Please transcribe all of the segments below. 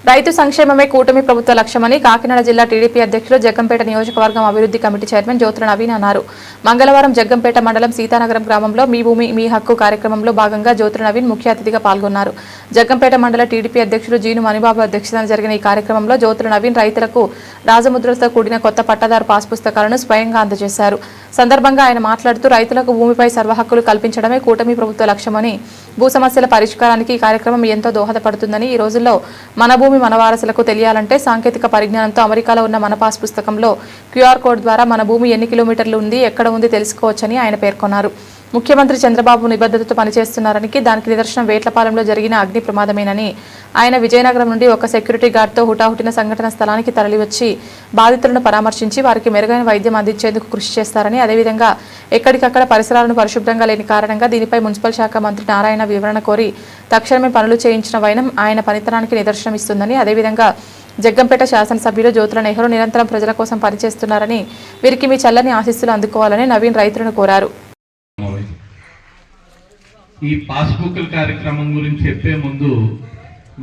రైతు సంక్షేమమే కూటమి ప్రభుత్వ లక్ష్యమని కాకినాడ జిల్లా టీడీపీ అధ్యక్షులు జగ్గంపేట నియోజకవర్గం అభివృద్ధి కమిటీ చైర్మన్ జ్యోతుల నవీన్ అన్నారు. మంగళవారం జగ్గంపేట మండలం సీతానగరం గ్రామంలో మీ భూమి మీ హక్కు కార్యక్రమంలో భాగంగా జ్యోతుల నవీన్ ముఖ్య అతిథిగా పాల్గొన్నారు. జగ్గంపేట మండల టీడీపీ అధ్యక్షులు జీను మణిబాబు అధ్యక్షతన జరిగిన ఈ కార్యక్రమంలో జ్యోతుల నవీన్ రైతులకు రాజముద్రలతో కూడిన కొత్త పట్టాదారు పాస్ పుస్తకాలను స్వయంగా అందజేశారు. సందర్భంగా ఆయన మాట్లాడుతూ రైతులకు భూమిపై సర్వహక్కులు కల్పించడమే కూటమి ప్రభుత్వ లక్ష్యమని, భూ సమస్యల పరిష్కారానికి ఈ కార్యక్రమం ఎంతో దోహదపడుతుందని, ఈ రోజుల్లో మన భూమి మన వారసులకు తెలియాలంటే సాంకేతిక పరిజ్ఞానంతో అమెరికాలో ఉన్న మన పాస్ పుస్తకంలో క్యూఆర్ కోడ్ ద్వారా మన భూమి ఎన్ని కిలోమీటర్లు ఉంది, ఎక్కడ ఉంది తెలుసుకోవచ్చని ఆయన పేర్కొన్నారు. ముఖ్యమంత్రి చంద్రబాబు నిబద్ధతతో పనిచేస్తున్నారని, దానికి నిదర్శనం వేట్లపాలెంలో జరిగిన అగ్ని ప్రమాదమేనని ఆయన విజయనగరం నుండి ఒక సెక్యూరిటీ గార్డ్తో హుటాహుటిన సంఘటన స్థలానికి తరలివచ్చి బాధితులను పరామర్శించి వారికి మెరుగైన వైద్యం అందించేందుకు కృషి చేస్తారని, అదేవిధంగా ఎక్కడికక్కడ పరిసరాలను పరిశుభ్రంగా లేని కారణంగా దీనిపై మున్సిపల్ శాఖ మంత్రి నారాయణ వివరణ కోరి తక్షణమే పనులు చేయించిన వైనం ఆయన పనితనానికి నిదర్శనమిస్తుందని, అదేవిధంగా జగ్గంపేట శాసనసభ్యులు జ్యోతుల నెహ్రూ నిరంతరం ప్రజల కోసం పనిచేస్తున్నారని, వీరికి మీ చల్లని ఆశీస్సులు అందుకోవాలని నవీన్ రైతులను కోరారు. ఈ పాస్బుక్ కార్యక్రమం గురించి చెప్పే ముందు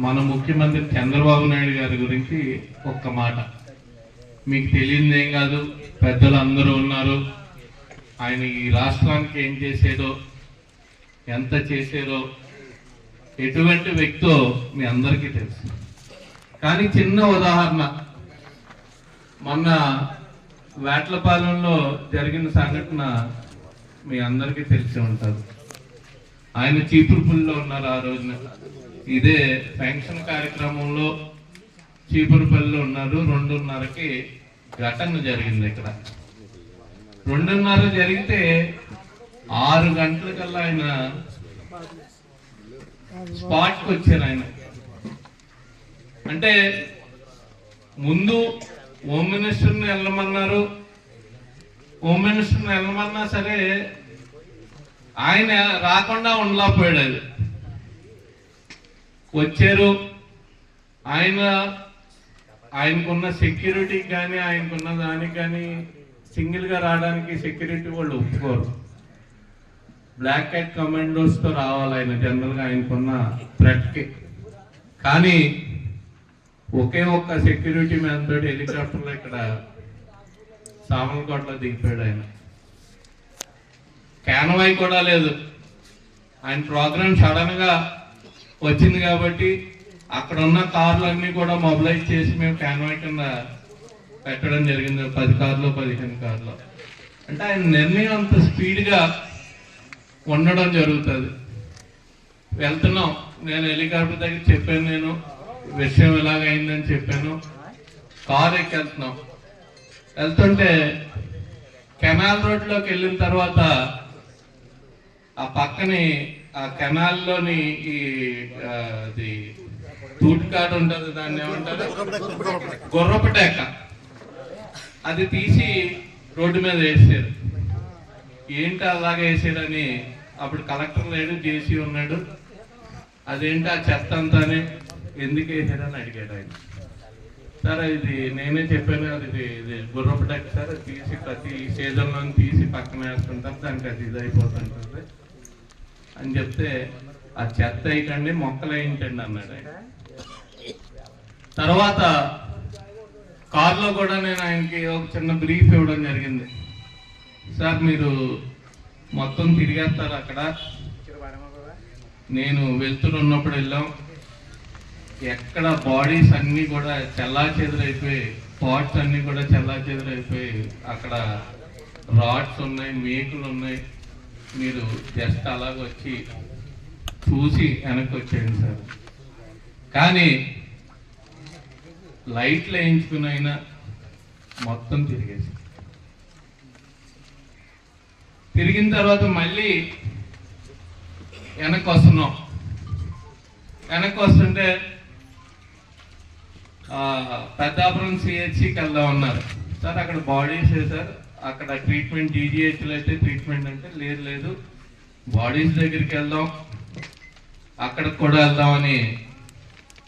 మన ముఖ్యమంత్రి చంద్రబాబు నాయుడు గారి గురించి ఒక్క మాట. మీకు తెలియదేం కాదు, పెద్దలు అందరూ ఉన్నారు. ఆయన ఈ రాష్ట్రానికి ఏం చేసేదో, ఎంత చేసేదో, ఎటువంటి వ్యక్తో మీ అందరికీ తెలుసు. కానీ చిన్న ఉదాహరణ, మొన్న వేట్లపాలెంలో జరిగిన సంఘటన మీ అందరికీ తెలిసి ఉంటుంది. ఆయన చీపురుపల్లిలో ఉన్నారు. ఆ రోజున ఇదే పెన్షన్ కార్యక్రమంలో చీపురుపల్లిలో ఉన్నారు. 2:30కి ఘటన జరిగింది. ఇక్కడ 2:30 జరిగితే 6 గంటలకల్లా ఆయన స్పాట్కి వచ్చారు. ఆయన అంటే ముందు హోమ్ మినిస్టర్ని వెళ్ళమన్నారు. హోమ్ మినిస్టర్ని వెళ్ళమన్నా సరే ఆయన రాకుండా ఉండలేకపోయాడు. అది వచ్చారు. ఆయనకున్న సెక్యూరిటీ కానీ ఆయనకున్న దానికి కానీ సింగిల్గా రావడానికి సెక్యూరిటీ వాళ్ళు ఒప్పుకోరు. బ్లాక్ క్యాట్ కమాండోస్తో రావాలి ఆయన జనరల్గా ఆయనకున్న థ్రెట్కి. కానీ ఒకే ఒక్క సెక్యూరిటీ మ్యాన్ తోటి హెలికాప్టర్లో ఇక్కడ సామలకోటలో దిగిపోయాడు. ఆయన క్యాన్వాయ్ కూడా లేదు. ఆయన ప్రోగ్రామ్ సడన్ గా వచ్చింది కాబట్టి అక్కడ ఉన్న కార్లన్నీ కూడా మొబిలైజ్ చేసి మేము క్యాన్వాయ్ కింద పెట్టడం జరిగింది. 10 కార్లు 15 కార్లు. అంటే ఆయన నిర్ణయం అంత స్పీడ్గా ఉండడం జరుగుతుంది. వెళ్తున్నాం, నేను హెలికాప్టర్ దగ్గర చెప్పాను, నేను విషయం ఎలాగైందని చెప్పాను. కార్ ఎక్కి వెళ్తుంటే కెనాల్ రోడ్లోకి వెళ్ళిన తర్వాత ఆ పక్కని ఆ కెనాల్లోని ఈ తూటికాడు ఉంటుంది, దాన్ని ఏమంటారు, గుర్రపటేక, అది తీసి రోడ్డు మీద వేసారు. ఏంటి అలాగే వేసారని అప్పుడు కలెక్టర్ లేడు, జేసీ ఉన్నాడు. అదేంటి ఆ చెత్త అంతానే ఎందుకు వేసారని అడిగాడు ఆయన. సార్ ఇది నేనే చెప్పాను, అది ఇది గుర్రపటేక సార్, అది తీసి ప్రతి సీజన్లో తీసి పక్కన వేస్తుంటాం, దానికి అది ఇది అయిపోతుంటుంది అని చెప్తే, ఆ చెత్త వేయకండి మొక్కలు వేయించండి అన్నాడు. తర్వాత కార్లో కూడా నేను ఆయనకి ఒక చిన్న బ్రీఫ్ ఇవ్వడం జరిగింది. సార్ మీరు మొత్తం తిరిగేస్తారు, అక్కడ నేను వెళ్తున్నప్పుడు వెళ్ళాం, ఎక్కడ బాడీస్ అన్నీ కూడా చెల్లాచెదురైపోయి, పార్ట్స్ అన్నీ కూడా చెల్లాచెదురైపోయి, అక్కడ రాడ్స్ ఉన్నాయి, మేకులు ఉన్నాయి. మీరు జస్ట్ అలాగ వచ్చి చూసి వెనక్కి వచ్చేయండి సార్. కానీ లైట్లు వేయించుకుని అయినా మొత్తం తిరిగిన తర్వాత మళ్ళీ వెనక్కి వస్తున్నాం. వెనక్కి వస్తుంటే పెద్దాపురం సిహెచ్సికి వెళ్దాం అన్నారు. సార్ అక్కడ బాడీస్ సార్, అక్కడ ట్రీట్మెంట్ జీజీహెచ్లో అయితే ట్రీట్మెంట్ అంటే లేదు, బాడీస్ దగ్గరికి వెళ్దాం, అక్కడికి కూడా వెళ్దామని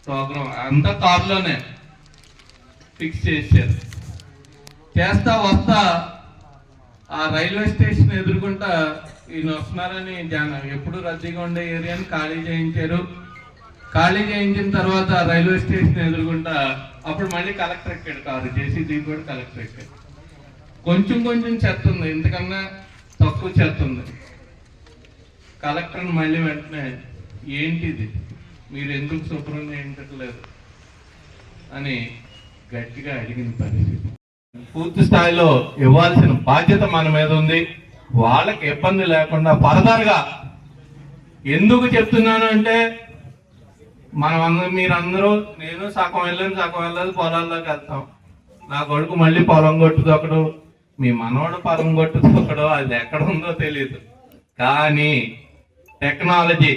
ప్రోగ్రామ్ అంతా కార్లోనే ఫిక్స్ చేశారు. చేస్తా వస్తా ఆ రైల్వే స్టేషన్ ఎదుర్కొంటా ఈయన వస్తున్నారని ఎప్పుడు రద్దీగా ఉండే ఏరియాని ఖాళీ చేయించారు. ఖాళీ చేయించిన తర్వాత రైల్వే స్టేషన్ ఎదురుగుంటా అప్పుడు మళ్ళీ కలెక్టర్ ఎక్కాడు కారు చేసి దిగిపోయాడు కలెక్టర్ ఎక్కాడు. కొంచెం కొంచెం చెత్త ఉంది, ఇంతకన్నా తక్కువ చెత్త ఉంది. కలెక్టర్ని మళ్ళీ వెంటనే ఏంటిది మీరు ఎందుకు శుభ్రం చేయించట్లేదు అని గట్టిగా అడిగిన పరిస్థితి. పూర్తి స్థాయిలో ఇవ్వాల్సిన బాధ్యత మన మీద ఉంది. వాళ్ళకి ఇబ్బంది లేకుండా ఫర్దర్గా ఎందుకు చెప్తున్నాను అంటే మీరందరూ నేను సగం వెళ్ళాను సగం వెళ్ళదు పొలాల్లోకి వెళ్తాం. నా కొడుకు మళ్ళీ పొలం కొట్టుదొక్కడు, మీ మనవడు పొలం కొట్టుదొక్కడు, అది ఎక్కడ ఉందో తెలియదు. కానీ టెక్నాలజీ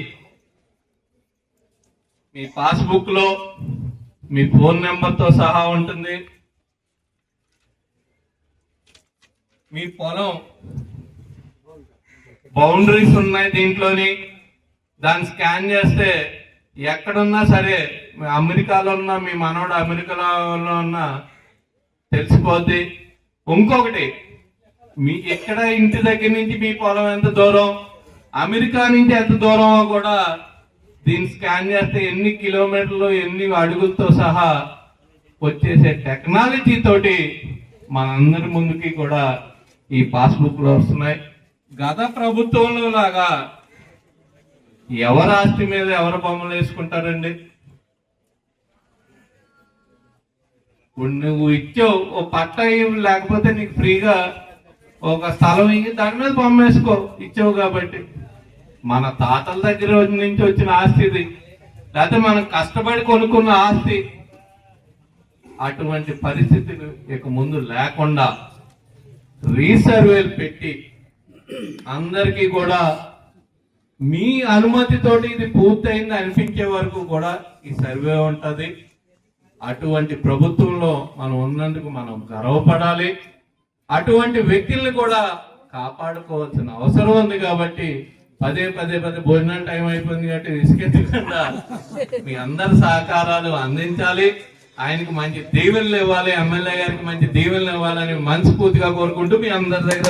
మీ పాస్బుక్ లో మీ ఫోన్ నెంబర్తో సహా ఉంటుంది. మీ పొలం బౌండరీస్ ఉన్నాయి దీంట్లోని, దాన్ని స్కాన్ చేస్తే ఎక్కడున్నా సరే అమెరికాలో ఉన్నా మీ మనవడు అమెరికాలో ఉన్నా తెలిసిపోద్ది. ఇంకొకటి మీ ఎక్కడ ఇంటి దగ్గర నుంచి మీ పొలం ఎంత దూరం, అమెరికా నుంచి ఎంత దూరమో కూడా దీన్ని స్కాన్ చేస్తే ఎన్ని కిలోమీటర్లు ఎన్ని అడుగులతో సహా వచ్చేసే టెక్నాలజీ తోటి మనందరి ముందుకి కూడా ఈ పాస్బుక్ లో వస్తున్నాయి. గత ప్రభుత్వంలో లాగా ఎవరు ఆస్తి మీద ఎవరు బొమ్మలు వేసుకుంటారండి? నువ్వు ఇచ్చావు ఓ పట్ట లేకపోతే నీకు ఫ్రీగా ఒక స్థలం ఇచ్చి దాని మీద బొమ్మ వేసుకో, ఇచ్చావు కాబట్టి. మన తాతల దగ్గర నుంచి వచ్చిన ఆస్తి ఇది, లేకపోతే మనం కష్టపడి కొనుక్కున్న ఆస్తి. అటువంటి పరిస్థితులు ఇక ముందు లేకుండా రీసర్వేలు పెట్టి అందరికీ కూడా మీ అనుమతితోటి ఇది పూర్తయింది అనిపించే వరకు కూడా ఈ సర్వే ఉంటది. అటువంటి ప్రభుత్వంలో మనం ఉన్నందుకు మనం గర్వపడాలి. అటువంటి వ్యక్తుల్ని కూడా కాపాడుకోవాల్సిన అవసరం ఉంది. కాబట్టి పదే భోజనం టైం అయిపోయింది కాబట్టి విసుకెత్తకుండా మీ అందరి సహకారాలు అందించాలి. ఆయనకు మంచి దీవెనలు ఇవ్వాలి, ఎమ్మెల్యే గారికి మంచి దీవెనలు ఇవ్వాలని మనస్ఫూర్తిగా కోరుకుంటూ మీ అందరి దగ్గర